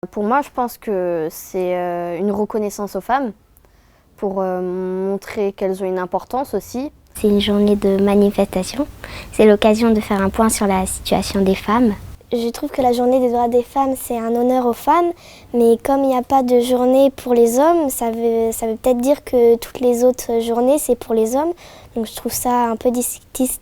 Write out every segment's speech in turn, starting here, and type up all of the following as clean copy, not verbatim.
Pour moi, je pense que c'est une reconnaissance aux femmes pour montrer qu'elles ont une importance aussi. C'est une journée de manifestation. C'est l'occasion de faire un point sur la situation des femmes. Je trouve que la journée des droits des femmes, c'est un honneur aux femmes, mais comme il n'y a pas de journée pour les hommes, ça veut peut-être dire que toutes les autres journées, c'est pour les hommes. Donc je trouve ça un peu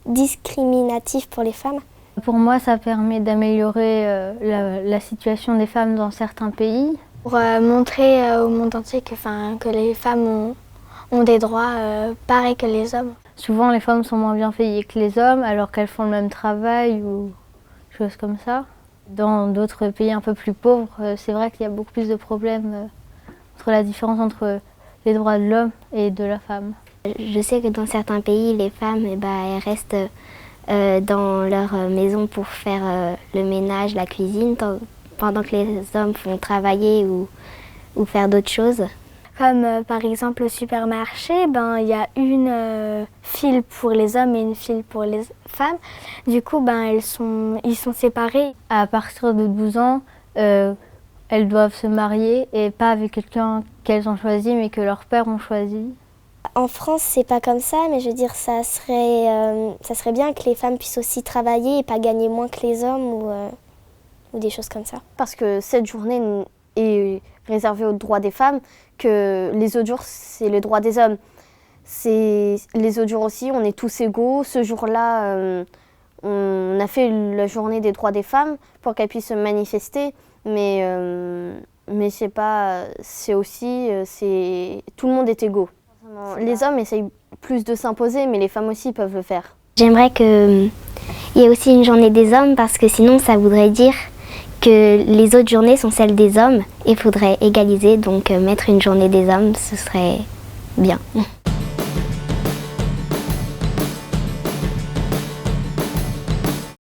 discriminatif pour les femmes. Pour moi, ça permet d'améliorer la situation des femmes dans certains pays. Pour montrer au monde entier que les femmes ont des droits pareils que les hommes. Souvent, les femmes sont moins bien payées que les hommes alors qu'elles font le même travail ou choses comme ça. Dans d'autres pays un peu plus pauvres, c'est vrai qu'il y a beaucoup plus de problèmes entre la différence entre les droits de l'homme et de la femme. Je sais que dans certains pays, les femmes elles restent dans leur maison pour faire le ménage, la cuisine, pendant que les hommes font travailler ou faire d'autres choses. Comme par exemple au supermarché, il y a une file pour les hommes et une file pour les femmes. Du coup, ils sont séparés. À partir de 12 ans, elles doivent se marier et pas avec quelqu'un qu'elles ont choisi mais que leurs pères ont choisi. En France, c'est pas comme ça, mais je veux dire, ça serait bien que les femmes puissent aussi travailler et pas gagner moins que les hommes ou des choses comme ça. Parce que cette journée est réservée aux droits des femmes, que les autres jours, c'est les droits des hommes. Les autres jours aussi, on est tous égaux. Ce jour-là, on a fait la journée des droits des femmes pour qu'elles puissent se manifester, mais c'est pas, c'est aussi, tout le monde est égaux. Les hommes essayent plus de s'imposer, mais les femmes aussi peuvent le faire. J'aimerais qu'il y ait aussi une journée des hommes parce que sinon ça voudrait dire que les autres journées sont celles des hommes et il faudrait égaliser, donc mettre une journée des hommes, ce serait bien.